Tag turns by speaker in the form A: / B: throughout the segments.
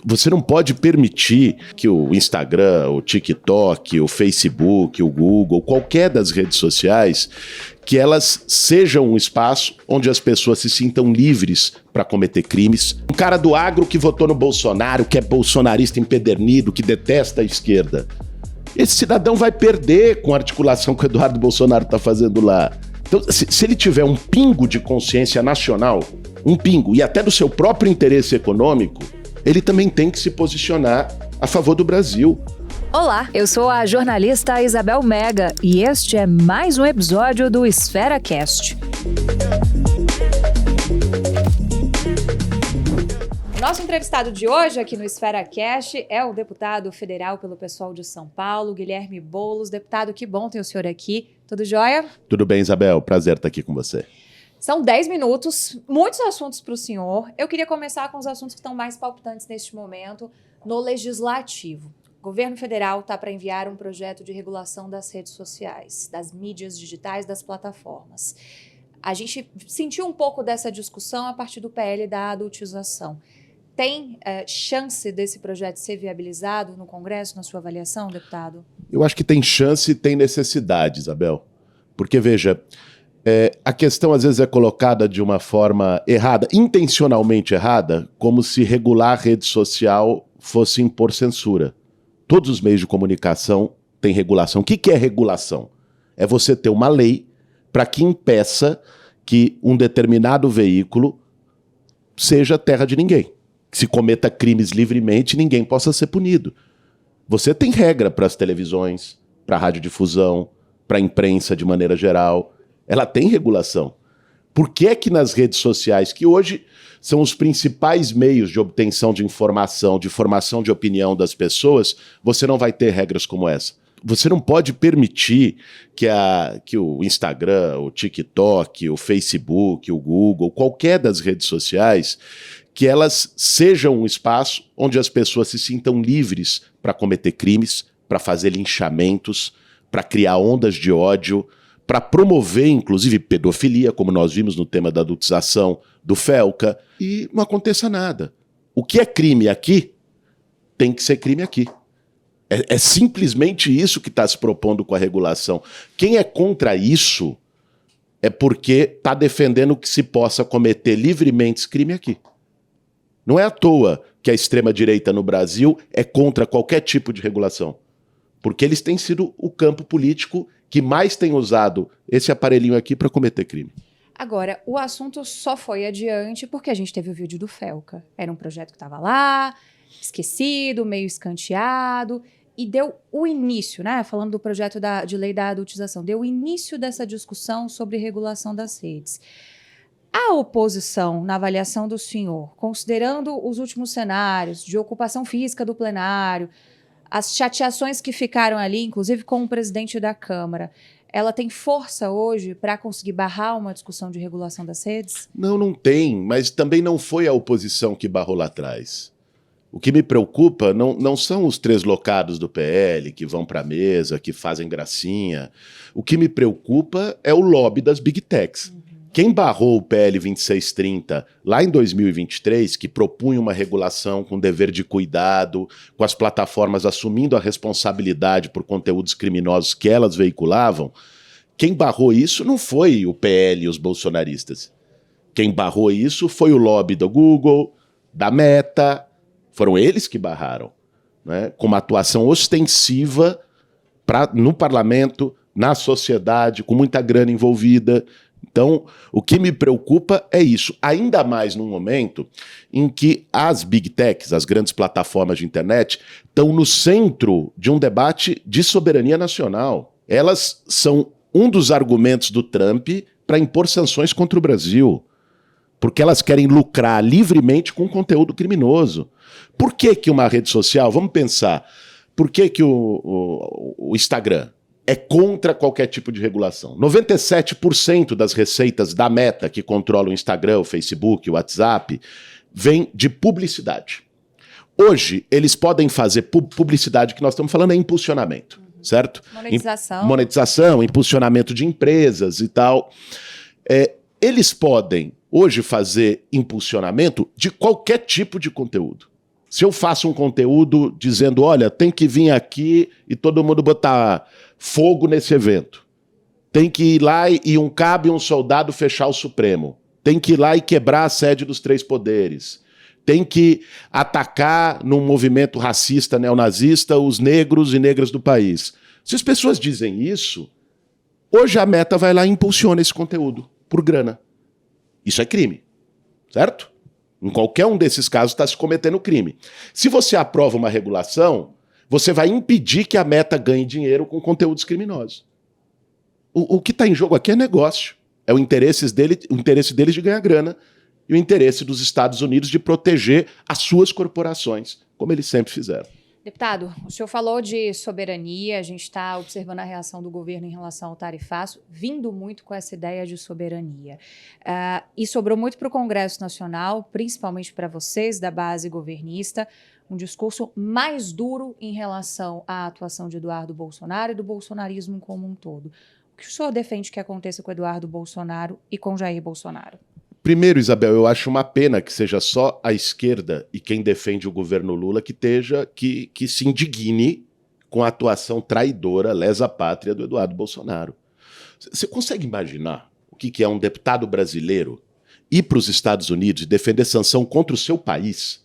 A: Você não pode permitir que o Instagram, o TikTok, o Facebook, o Google, qualquer das redes sociais, que elas sejam um espaço onde as pessoas se sintam livres para cometer crimes. Um cara do agro que votou no Bolsonaro, que é bolsonarista empedernido, que detesta a esquerda. Esse cidadão vai perder com a articulação que o Eduardo Bolsonaro está fazendo lá. Então, se ele tiver um pingo de consciência nacional, um pingo, e até do seu próprio interesse econômico, ele também tem que se posicionar a favor do Brasil.
B: Olá, eu sou a jornalista Isabel Mega e este é mais um episódio do Esfera Cast. Nosso entrevistado de hoje aqui no Esfera Cast é o deputado federal pelo PSOL de São Paulo, Guilherme Boulos. Deputado, que bom ter o senhor aqui. Tudo jóia?
A: Tudo bem, Isabel. Prazer estar aqui com você.
B: São 10 minutos, muitos assuntos para o senhor. Eu queria começar com os assuntos que estão mais palpitantes neste momento no Legislativo. O governo federal está para enviar um projeto de regulação das redes sociais, das mídias digitais, das plataformas. A gente sentiu um pouco dessa discussão a partir do PL da adultização. Tem chance desse projeto ser viabilizado no Congresso, na sua avaliação, deputado?
A: Eu acho que tem chance e tem necessidade, Isabel. Porque, veja, a questão às vezes é colocada de uma forma errada, intencionalmente errada, como se regular a rede social fosse impor censura. Todos os meios de comunicação têm regulação. O que é regulação? É você ter uma lei para que impeça que um determinado veículo seja terra de ninguém. Que se cometa crimes livremente, ninguém possa ser punido. Você tem regra para as televisões, para a radiodifusão, para a imprensa de maneira geral. Ela tem regulação. Por que é que nas redes sociais, que hoje são os principais meios de obtenção de informação, de formação de opinião das pessoas, você não vai ter regras como essa? Você não pode permitir que o Instagram, o TikTok, o Facebook, o Google, qualquer das redes sociais, que elas sejam um espaço onde as pessoas se sintam livres para cometer crimes, para fazer linchamentos, para criar ondas de ódio, para promover, inclusive, pedofilia, como nós vimos no tema da adultização do Felca, e não aconteça nada. O que é crime aqui, tem que ser crime aqui. É simplesmente isso que está se propondo com a regulação. Quem é contra isso é porque está defendendo que se possa cometer livremente crime aqui. Não é à toa que a extrema-direita no Brasil é contra qualquer tipo de regulação. Porque eles têm sido o campo político que mais tem usado esse aparelhinho aqui para cometer crime.
B: Agora, o assunto só foi adiante porque a gente teve o vídeo do Felca. Era um projeto que estava lá, esquecido, meio escanteado, e deu o início, né? Falando do projeto de lei da adultização, deu o início dessa discussão sobre regulação das redes. A oposição, na avaliação do senhor, considerando os últimos cenários de ocupação física do plenário, as chateações que ficaram ali, inclusive com o presidente da Câmara, ela tem força hoje para conseguir barrar uma discussão de regulação das redes?
A: Não, não tem, mas também não foi a oposição que barrou lá atrás. O que me preocupa não são os treslocados do PL que vão para a mesa, que fazem gracinha. O que me preocupa é o lobby das Big Techs. Quem barrou o PL 2630 lá em 2023, que propunha uma regulação com dever de cuidado, com as plataformas assumindo a responsabilidade por conteúdos criminosos que elas veiculavam, quem barrou isso não foi o PL e os bolsonaristas. Quem barrou isso foi o lobby do Google, da Meta, foram eles que barraram, né? Com uma atuação ostensiva no parlamento, na sociedade, com muita grana envolvida. Então, o que me preocupa é isso, ainda mais num momento em que as Big Techs, as grandes plataformas de internet, estão no centro de um debate de soberania nacional. Elas são um dos argumentos do Trump para impor sanções contra o Brasil, porque elas querem lucrar livremente com conteúdo criminoso. Por que uma rede social, vamos pensar, por que o Instagram é contra qualquer tipo de regulação? 97% das receitas da Meta, que controla o Instagram, o Facebook, o WhatsApp, vem de publicidade. Hoje, eles podem fazer publicidade, que nós estamos falando é impulsionamento, certo?
B: Monetização.
A: Monetização, impulsionamento de empresas e tal. Eles podem, hoje, fazer impulsionamento de qualquer tipo de conteúdo. Se eu faço um conteúdo dizendo, olha, tem que vir aqui e todo mundo botar fogo nesse evento. Tem que ir lá e um cabo e um soldado fechar o Supremo. Tem que ir lá e quebrar a sede dos três poderes. Tem que atacar num movimento racista, neonazista, os negros e negras do país. Se as pessoas dizem isso, hoje a Meta vai lá e impulsiona esse conteúdo por grana. Isso é crime, certo? Em qualquer um desses casos está se cometendo crime. Se você aprova uma regulação, você vai impedir que a Meta ganhe dinheiro com conteúdos criminosos. O que está em jogo aqui é negócio. É o interesse deles de ganhar grana e o interesse dos Estados Unidos de proteger as suas corporações, como eles sempre fizeram.
B: Deputado, o senhor falou de soberania, a gente está observando a reação do governo em relação ao tarifaço, vindo muito com essa ideia de soberania. E sobrou muito para o Congresso Nacional, principalmente para vocês da base governista, um discurso mais duro em relação à atuação de Eduardo Bolsonaro e do bolsonarismo como um todo. O que o senhor defende que aconteça com Eduardo Bolsonaro e com Jair Bolsonaro?
A: Primeiro, Isabel, eu acho uma pena que seja só a esquerda e quem defende o governo Lula que se indigne com a atuação traidora, lesa-pátria do Eduardo Bolsonaro. Você consegue imaginar o que é um deputado brasileiro ir para os Estados Unidos e defender sanção contra o seu país?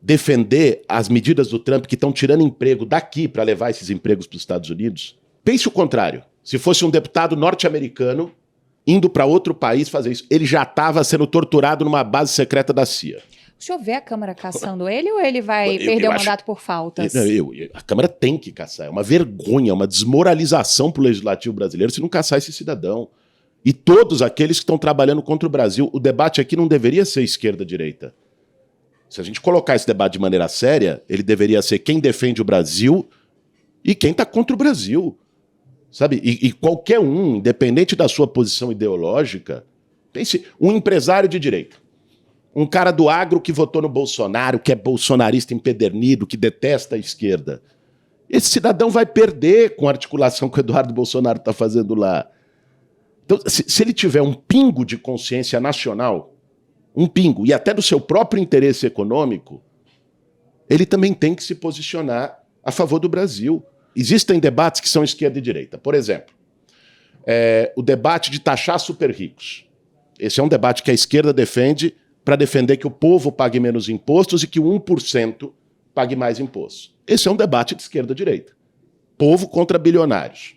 A: Defender as medidas do Trump que estão tirando emprego daqui para levar esses empregos para os Estados Unidos? Pense o contrário. Se fosse um deputado norte-americano indo para outro país fazer isso, ele já estava sendo torturado numa base secreta da CIA.
B: O senhor vê a Câmara caçando ele ou ele vai perder o mandato por faltas?
A: A Câmara tem que caçar. É uma vergonha, uma desmoralização para o Legislativo brasileiro se não caçar esse cidadão. E todos aqueles que estão trabalhando contra o Brasil. O debate aqui não deveria ser esquerda-direita. Se a gente colocar esse debate de maneira séria, ele deveria ser quem defende o Brasil e quem está contra o Brasil. Sabe? E qualquer um, independente da sua posição ideológica, pense, um empresário de direita, um cara do agro que votou no Bolsonaro, que é bolsonarista empedernido, que detesta a esquerda. Esse cidadão vai perder com a articulação que o Eduardo Bolsonaro está fazendo lá. Então, se ele tiver um pingo de consciência nacional, um pingo, e até do seu próprio interesse econômico, ele também tem que se posicionar a favor do Brasil. Existem debates que são esquerda e direita. Por exemplo, o debate de taxar super ricos. Esse é um debate que a esquerda defende para defender que o povo pague menos impostos e que o 1% pague mais impostos. Esse é um debate de esquerda e direita. Povo contra bilionários.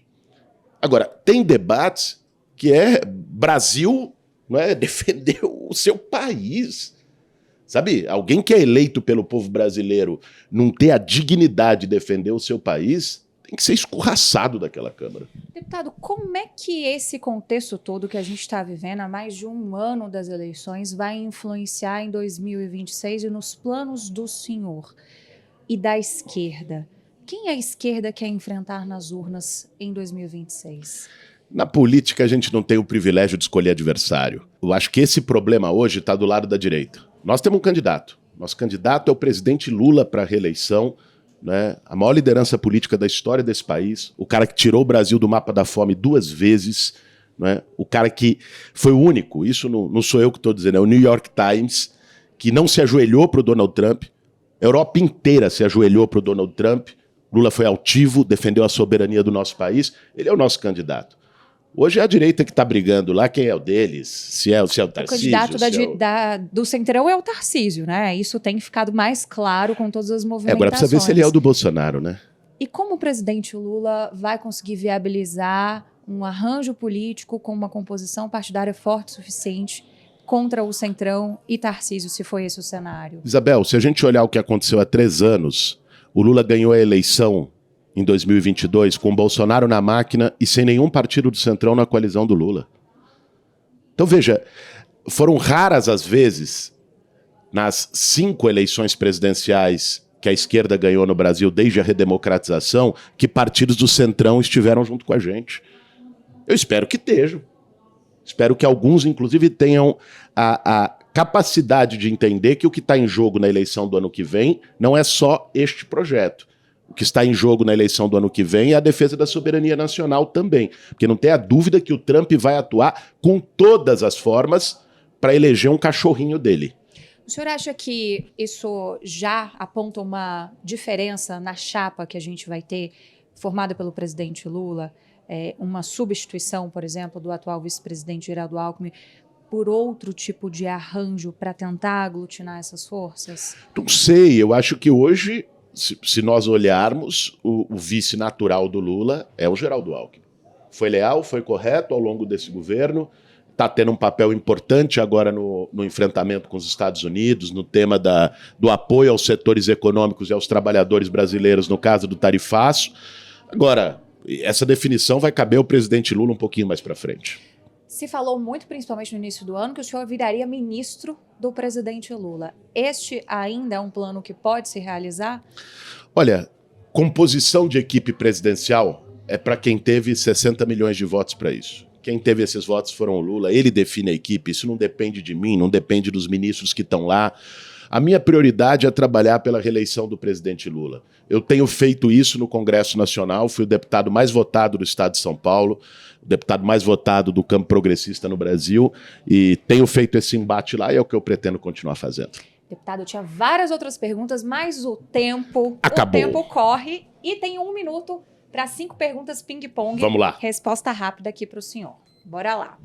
A: Agora, tem debates que é Brasil, não é, defender o seu país. Sabe, alguém que é eleito pelo povo brasileiro não ter a dignidade de defender o seu país, tem que ser escorraçado daquela Câmara.
B: Deputado, como é que esse contexto todo que a gente está vivendo há mais de um ano das eleições vai influenciar em 2026 e nos planos do senhor e da esquerda? Quem a esquerda quer enfrentar nas urnas em 2026?
A: Na política, a gente não tem o privilégio de escolher adversário. Eu acho que esse problema hoje está do lado da direita. Nós temos um candidato. Nosso candidato é o presidente Lula para a reeleição, né? A maior liderança política da história desse país, o cara que tirou o Brasil do mapa da fome 2 vezes, né? O cara que foi o único, isso não sou eu que estou dizendo, é o New York Times, que não se ajoelhou para o Donald Trump. A Europa inteira se ajoelhou para o Donald Trump. Lula foi altivo, defendeu a soberania do nosso país. Ele é o nosso candidato. Hoje é a direita que está brigando lá, quem é o deles? Se é o Tarcísio...
B: O candidato do Centrão é o Tarcísio, né? Isso tem ficado mais claro com todas as movimentações.
A: Agora precisa ver se ele é o do Bolsonaro, né?
B: E como o presidente Lula vai conseguir viabilizar um arranjo político com uma composição partidária forte o suficiente contra o Centrão e Tarcísio, se foi esse o cenário?
A: Isabel, se a gente olhar o que aconteceu há 3 anos, o Lula ganhou a eleição em 2022, com Bolsonaro na máquina e sem nenhum partido do Centrão na coalizão do Lula. Então, veja, foram raras as vezes, nas 5 eleições presidenciais que a esquerda ganhou no Brasil desde a redemocratização, que partidos do Centrão estiveram junto com a gente. Eu espero que estejam. Espero que alguns, inclusive, tenham a capacidade de entender que o que está em jogo na eleição do ano que vem não é só este projeto. O que está em jogo na eleição do ano que vem é a defesa da soberania nacional também. Porque não tem a dúvida que o Trump vai atuar com todas as formas para eleger um cachorrinho dele.
B: O senhor acha que isso já aponta uma diferença na chapa que a gente vai ter, formada pelo presidente Lula? Uma substituição, por exemplo, do atual vice-presidente Geraldo Alckmin por outro tipo de arranjo para tentar aglutinar essas forças?
A: Não sei, eu acho que hoje, se nós olharmos, o vice natural do Lula é o Geraldo Alckmin. Foi leal, foi correto ao longo desse governo, está tendo um papel importante agora no enfrentamento com os Estados Unidos, no tema do apoio aos setores econômicos e aos trabalhadores brasileiros, no caso do tarifaço. Agora, essa definição vai caber ao presidente Lula um pouquinho mais para frente.
B: Se falou muito, principalmente no início do ano, que o senhor viraria ministro do presidente Lula. Este ainda é um plano que pode se realizar?
A: Olha, composição de equipe presidencial é para quem teve 60 milhões de votos para isso. Quem teve esses votos foram o Lula, ele define a equipe, isso não depende de mim, não depende dos ministros que estão lá. A minha prioridade é trabalhar pela reeleição do presidente Lula. Eu tenho feito isso no Congresso Nacional, fui o deputado mais votado do estado de São Paulo, o deputado mais votado do campo progressista no Brasil, e tenho feito esse embate lá e é o que eu pretendo continuar fazendo.
B: Deputado, eu tinha várias outras perguntas, mas o tempo corre e tem 1 minuto para 5 perguntas ping-pong.
A: Vamos lá.
B: Resposta rápida aqui para o senhor. Bora lá.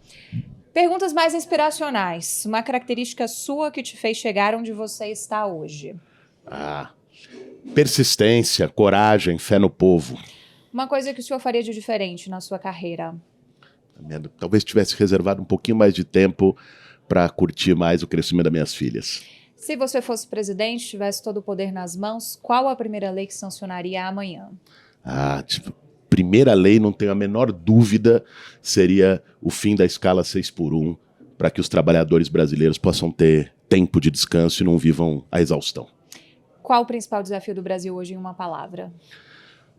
B: Perguntas mais inspiracionais. Uma característica sua que te fez chegar onde você está hoje.
A: Persistência, coragem, fé no povo.
B: Uma coisa que o senhor faria de diferente na sua carreira.
A: Talvez tivesse reservado um pouquinho mais de tempo para curtir mais o crescimento das minhas filhas.
B: Se você fosse presidente, tivesse todo o poder nas mãos, qual a primeira lei que sancionaria amanhã?
A: Primeira lei, não tenho a menor dúvida, seria o fim da escala 6x1, para que os trabalhadores brasileiros possam ter tempo de descanso e não vivam a exaustão.
B: Qual o principal desafio do Brasil hoje em uma palavra?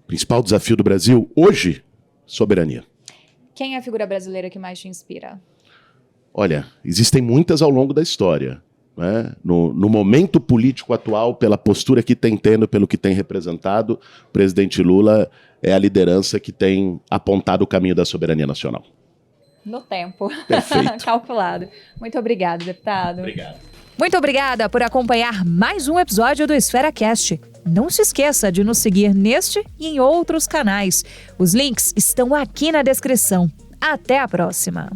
A: O principal desafio do Brasil hoje? Soberania.
B: Quem é a figura brasileira que mais te inspira?
A: Olha, existem muitas ao longo da história. Né? No momento político atual, pela postura que tem tendo, pelo que tem representado, o presidente Lula é a liderança que tem apontado o caminho da soberania nacional.
B: No tempo.
A: Perfeito.
B: Calculado. Muito obrigado, deputado.
A: Obrigado.
B: Muito obrigada por acompanhar mais um episódio do EsferaCast. Não se esqueça de nos seguir neste e em outros canais. Os links estão aqui na descrição. Até a próxima!